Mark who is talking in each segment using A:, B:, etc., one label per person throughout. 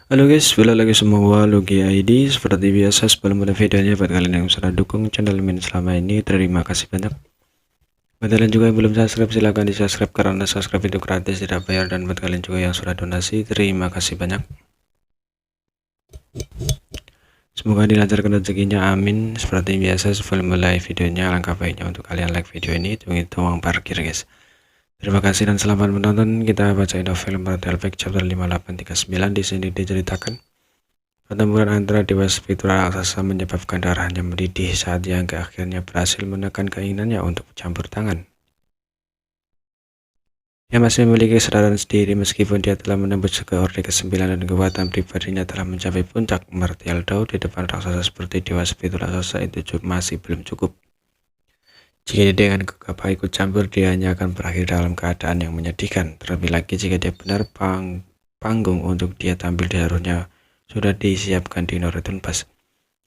A: Halo guys, balik lagi semua Logi ID. Seperti biasa sebelum mulai videonya, buat kalian yang sudah dukung channel Min selama ini, terima kasih banyak. Buat kalian juga yang belum subscribe, silahkan di subscribe karena subscribe itu gratis, tidak bayar. Dan buat kalian juga yang sudah donasi, terima kasih banyak. Semoga dilancarkan rezekinya, amin. Seperti biasa sebelum mulai videonya, alangkah baiknya untuk kalian like video ini, hitung uang parkir guys. Terima kasih dan selamat menonton. Kita bacain novel Martelback chapter 5839. Di sini diceritakan pertempuran antara dewa spiritual raksasa menyebabkan darahnya mendidih saat yang akhirnya berhasil menekan keinginannya untuk campur tangan. Dia masih memiliki kesadaran sendiri meskipun dia telah menembus ke Orde ke-9 dan kekuatan pribadinya telah mencapai puncak. Martial Dao di depan raksasa seperti dewa spiritual raksasa itu masih belum cukup. Jika dia dengan gegabah ikut campur, dia hanya akan berakhir dalam keadaan yang menyedihkan. Terlebih lagi jika dia benar panggung untuk dia tampil seharusnya sudah disiapkan di Noretun Pass.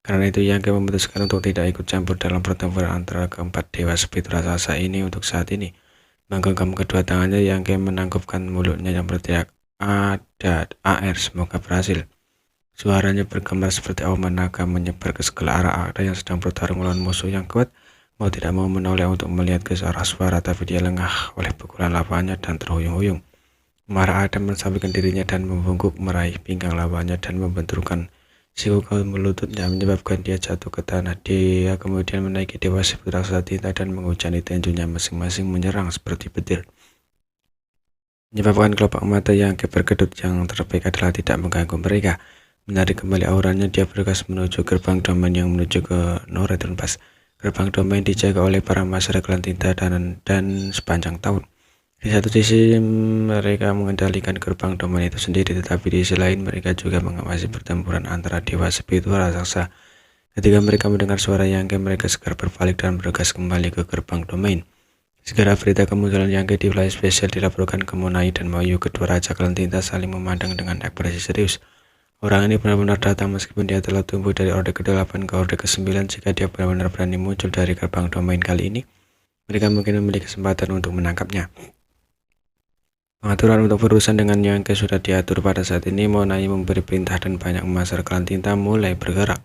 A: Karena itu Yang memutuskan untuk tidak ikut campur dalam pertempuran antara keempat dewa spiritual raksasa ini untuk saat ini. Menggenggam kedua tangannya, Yang menangkupkan mulutnya yang berteriak, "Ada AR, semoga berhasil." Suaranya bergema seperti auman naga menyebar ke segala arah. Ada yang sedang bertarung melawan musuh yang kuat, mau tidak mau menoleh untuk melihat ke arah suara, tapi dia lengah oleh pukulan lawannya dan terhuyung-huyung. Marah Adam mensampaikan dirinya dan membungkuk meraih pinggang lawannya dan membenturkan siku ke lututnya, menyebabkan dia jatuh ke tanah. Dia kemudian menaiki dewa spiritual raksasa tinta dan menghujani tinjunya masing-masing menyerang seperti petir, menyebabkan kelopak mata Yang berkedut. Yang terbaik adalah tidak mengganggu mereka. Menarik kembali auranya, dia bergegas menuju gerbang domain yang menuju ke Noretun Pass. Gerbang domain dijaga oleh para masyarakat klan tinta dan sepanjang tahun. Di satu sisi mereka mengendalikan gerbang domain itu sendiri, tetapi di sisi lain mereka juga mengawasi pertempuran antara dewa spiritual raksasa. Ketika mereka mendengar suara Yang, mereka segera berbalik dan bergegas kembali ke gerbang domain. Segera berita kemunculan Yang di wilayah spesial dilaporkan ke Monai dan Mayu. Kedua raja klan tinta saling memandang dengan ekspresi serius. Orang ini benar-benar datang meskipun dia telah tumbuh dari Orde ke-8 ke Orde ke-9. Jika dia benar-benar berani muncul dari gerbang domain kali ini, mereka mungkin memiliki kesempatan untuk menangkapnya. Pengaturan untuk berurusan dengan Yang sudah diatur pada saat ini. Monai memberi perintah dan banyak masyarakat klan tinta mulai bergerak.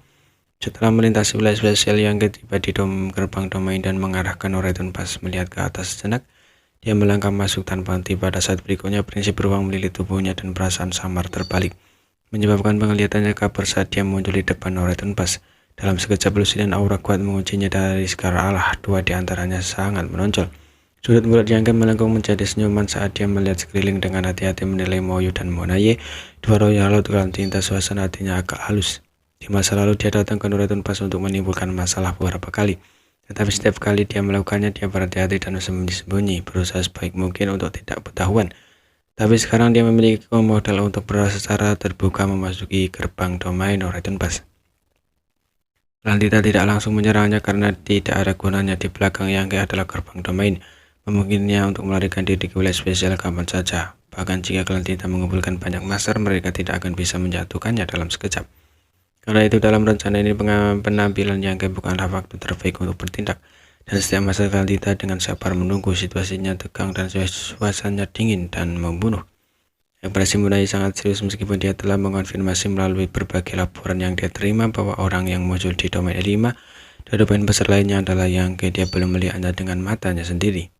A: Setelah melintasi wilayah spesial, Yang tiba di gerbang domain dan mengarahkan Noretun Pass. Melihat ke atas sejenak, dia melangkah masuk tanpa henti. Pada saat berikutnya, prinsip beruang melilit tubuhnya dan perasaan samar terbalik, menyebabkan penglihatannya kabur saat dia muncul di depan Noretun Pass. Dalam sekejap lusi dan aura kuat menguncinya dari segala arah. Dua di antaranya sangat menonjol. Sudut mulut Yang melengkung menjadi senyuman saat dia melihat sekeliling dengan hati-hati menilai Moyu dan Monaye, dua royal laut dalam tinta. Suasana hatinya agak halus. Di masa lalu dia datang ke Noretun Pass untuk menimbulkan masalah beberapa kali, tetapi setiap kali dia melakukannya dia berhati-hati dan sembunyi-sembunyi, berusaha sebaik mungkin untuk tidak ketahuan. Tapi sekarang dia memiliki modal untuk secara terbuka memasuki gerbang domain Noretun Pass. Klan tinta tidak langsung menyerangnya karena tidak ada gunanya. Di belakang Yang adalah gerbang domain, memungkinkannya untuk melarikan diri ke wilayah spesial kapan saja. Bahkan jika klan tinta mengumpulkan banyak master, mereka tidak akan bisa menjatuhkannya dalam sekejap. Karena itu dalam rencana ini penampilan Yang bukanlah waktu terbaik untuk bertindak, dan setiap masa klan tinta dengan sabar menunggu. Situasinya tegang dan suasananya dingin dan membunuh. Ekspresi Monai sangat serius meskipun dia telah mengonfirmasi melalui berbagai laporan yang dia terima bahwa orang yang muncul di domain 5 dan domain besar lainnya adalah Yang. Dia belum melihatnya dengan matanya sendiri.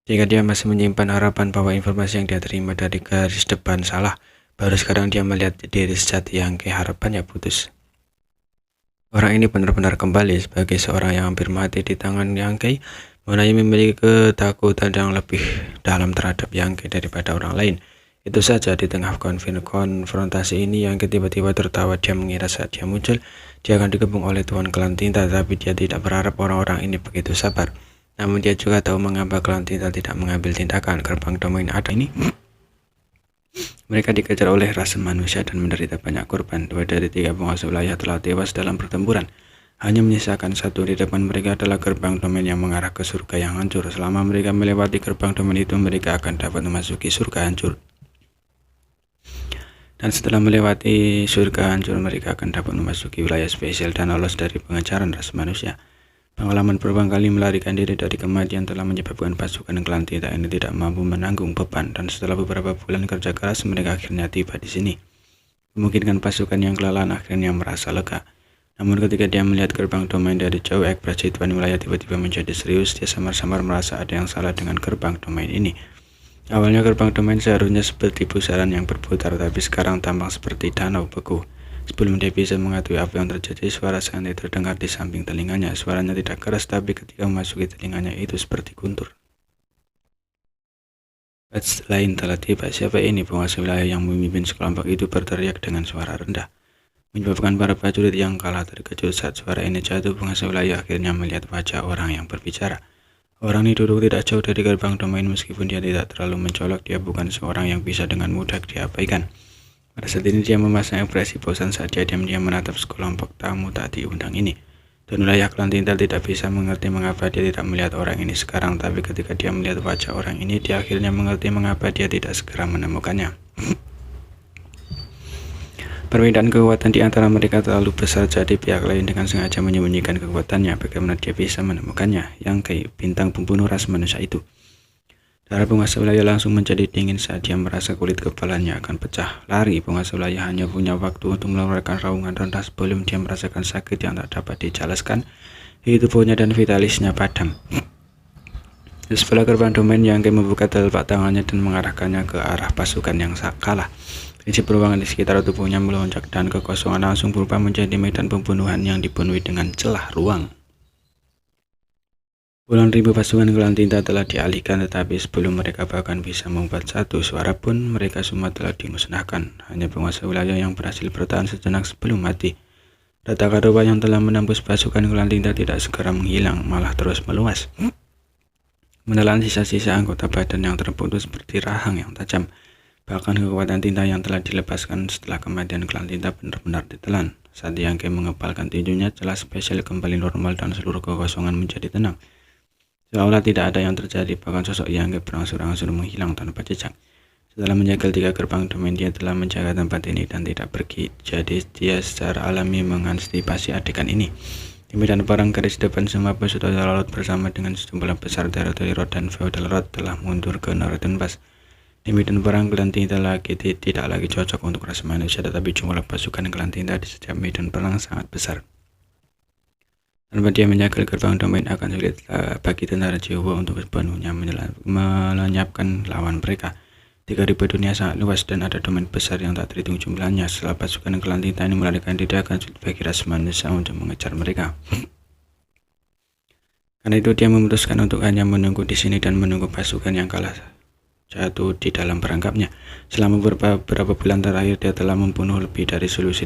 A: Jika dia masih menyimpan harapan bahwa informasi yang dia terima dari garis depan salah, baru sekarang dia melihat diri sejati Yang, harapannya putus. Orang ini benar-benar kembali sebagai seorang yang hampir mati di tangan Yang. Monai memiliki ketakutan yang lebih dalam terhadap Yang daripada orang lain. Itu saja, di tengah konfrontasi ini Yang tiba-tiba tertawa. Dia mengira saat dia muncul, dia akan dikepung oleh Tuan Klan Tinta, tapi dia tidak berharap orang-orang ini begitu sabar. Namun dia juga tahu mengapa Klan Tinta tidak mengambil tindakan. Gerbang domain ada ini, mereka dikejar oleh ras manusia dan menderita banyak korban. 2 dari 3 penguasa wilayah telah tewas dalam pertempuran. Hanya menyisakan satu di depan mereka adalah gerbang domain yang mengarah ke surga yang hancur. Selama mereka melewati gerbang domain itu, mereka akan dapat memasuki surga hancur. Dan setelah melewati surga hancur, mereka akan dapat memasuki wilayah spesial dan lolos dari pengejaran ras manusia. Pengalaman berulang kali melarikan diri dari kematian telah menyebabkan pasukan klan tinta ini tidak mampu menanggung beban, dan setelah beberapa bulan kerja keras, mereka akhirnya tiba di sini. memungkinkan pasukan yang kelelahan akhirnya merasa lega. Namun ketika dia melihat gerbang domain dari jauh, ekspresi Tuan Wilayah tiba-tiba menjadi serius. Dia samar-samar merasa ada yang salah dengan gerbang domain ini. Awalnya gerbang domain seharusnya seperti pusaran yang berputar, tapi sekarang tampak seperti danau beku. Sebelum dia bisa mengetahui apa yang terjadi, suara santai terdengar di samping telinganya. Suaranya tidak keras, tapi ketika memasuki telinganya itu seperti guntur. Batch lain telah tiba. Siapa ini? Penguasa wilayah yang memimpin sekelompok itu berteriak dengan suara rendah, menyebabkan para prajurit yang kalah terkejut. Saat suara ini jatuh, penguasa wilayah akhirnya melihat wajah orang yang berbicara. Orang ini duduk tidak jauh dari gerbang domain. Meskipun dia tidak terlalu mencolok, dia bukan seorang yang bisa dengan mudah diabaikan. Pada saat ini dia memasang ekspresi bosan saat dia diam-diam menatap sekelompok tamu tak diundang ini. Dan wilayah klan Tinta tidak bisa mengerti mengapa dia tidak melihat orang ini sekarang, tapi ketika dia melihat wajah orang ini, dia akhirnya mengerti mengapa dia tidak segera menemukannya. Perbedaan kekuatan di antara mereka terlalu besar, jadi pihak lain dengan sengaja menyembunyikan kekuatannya. Bagaimana dia bisa menemukannya? Yang kayak bintang pembunuh ras manusia itu. Darah penguasa wilayah langsung menjadi dingin saat dia merasa kulit kepalanya akan pecah. Lari, penguasa wilayah hanya punya waktu untuk mengeluarkan raungan rendah sebelum dia merasakan sakit yang tak dapat dijelaskan. Tubuhnya dan vitalisnya padam. Di sebelah gerbang domain, Yang membuka telapak tangannya dan mengarahkannya ke arah pasukan yang kalah. Prinsip ruangan di sekitar tubuhnya melonjak dan kekosongan langsung berubah menjadi medan pembunuhan yang dipenuhi dengan celah ruang. Puluhan ribu pasukan klan Tinta telah dialihkan, tetapi sebelum mereka bahkan bisa membuat satu suara pun, mereka semua telah dimusnahkan. Hanya penguasa wilayah yang berhasil bertahan sejenak sebelum mati. Retakan rupa yang telah menembus pasukan klan Tinta tidak segera menghilang, malah terus meluas, menelan sisa-sisa anggota badan yang terputus seperti rahang yang tajam. Bahkan kekuatan tinta yang telah dilepaskan setelah kematian klan Tinta benar-benar ditelan. Saat Yang mengepalkan tinjunya, celah spesial kembali normal dan seluruh kekosongan menjadi tenang. Seolah tidak ada yang terjadi, bahkan sosok Yang berangsur-angsur menghilang tanpa jejak. Setelah menjaga 3 gerbang domain, dia telah menjaga tempat ini dan tidak pergi. Jadi dia secara alami mengantisipasi adegan ini. Di medan perang garis depan, semua peserta Rod bersama dengan sejumlah besar teritori Rod dan Feudal Rod telah mundur ke Northern Pass. Di medan perang, klan Tinta tidak lagi cocok untuk ras manusia, tetapi jumlah pasukan klan Tinta di setiap medan perang sangat besar. Tanpa dia menjaga gerbang domain, akan sulit bagi tentara Jawa untuk sepenuhnya melenyapkan lawan mereka. 3.000 dunia sangat luas dan ada domain besar yang tak terhitung jumlahnya. Setelah pasukan klan Tinta ini melarikan diri, akan sulit bagi ras manusia untuk mengejar mereka. Karena itu dia memutuskan untuk hanya menunggu di sini dan menunggu pasukan yang kalah jatuh di dalam perangkapnya. Selama beberapa bulan terakhir, dia telah membunuh lebih dari selusin